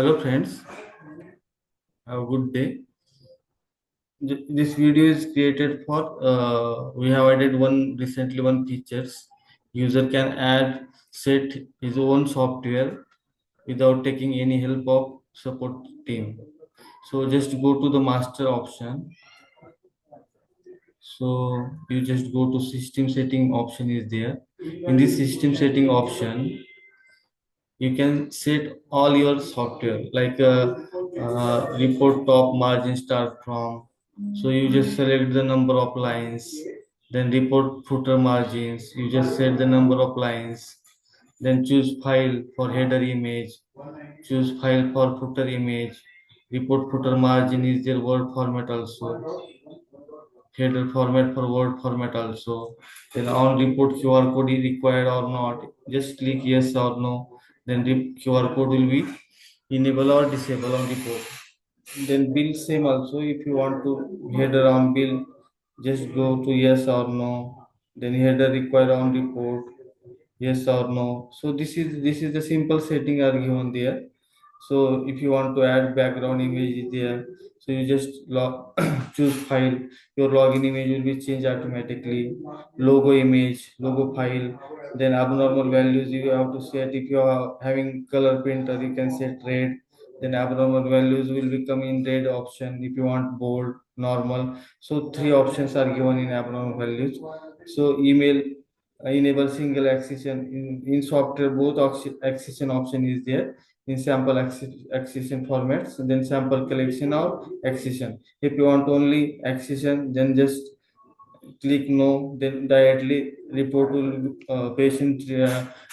Hello friends, have a good day. This video is created for we have added one features. User can add set his own software without taking any help of support team. So just go to the master option. So you just go to system setting option is there. In this system setting option, you can set all your software like report top margin start from, so you just select the number of lines, then report footer margins, you just set the number of lines, then choose file for header image, choose file for footer image, report footer margin is their word format also, header format for word format also, then on report QR code is required or not, just click yes or no, then the QR code will be enable or disable on report. Then bill same also, if you want to header on bill, just go to yes or no, then header required on report, yes or no. So this is the simple setting are given there. So if you want to add background image is there, so you just choose file, your login image will be changed automatically, logo image, logo file, then abnormal values you have to set. If you are having color printer, you can set red, then abnormal values will become in red option. If you want bold, normal, so three options are given in abnormal values. So email enable single accession in software, both accession option is there in sample accession formats, then sample collection or accession. If you want only accession, then just click no, then directly report will patient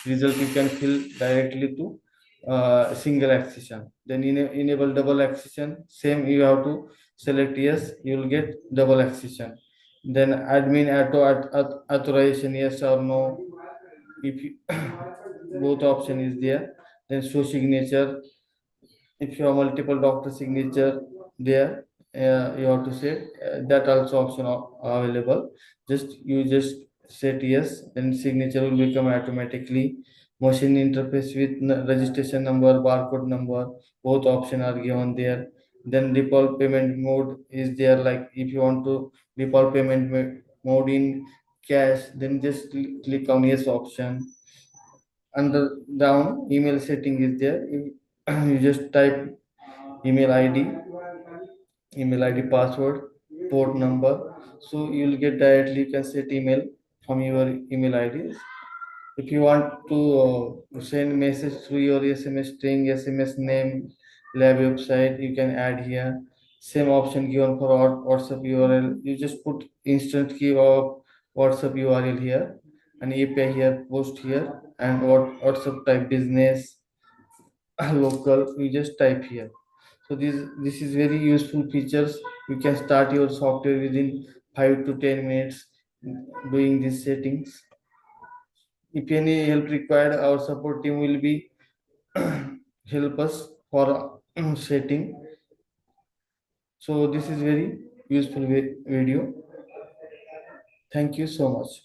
result you can fill directly to single accession. Then enable double accession, same you have to select yes, you will get double accession. Then admin authorization, yes or no, if you both option is there. Then show signature, if you have multiple doctor signature there, you have to set that also option available. Just set yes, then signature will become automatically. Machine interface with registration number, barcode number, both option are given there. Then default payment mode is there, like if you want to default payment mode in cash, then just click on yes option. Under down email setting is there. You just type email id, password, port number, so you'll get directly, you can set email from your email IDs. If you want to send message through your SMS string, SMS name, lab website, you can add here. Same option given for WhatsApp URL, you just put instant key of WhatsApp URL here, and API here, post here, and what WhatsApp type business, local, you just type here. So this is very useful features. You can start your software within 5 to 10 minutes doing these settings. If any help required, our support team will be help us for setting. So this is very useful video. Thank you so much.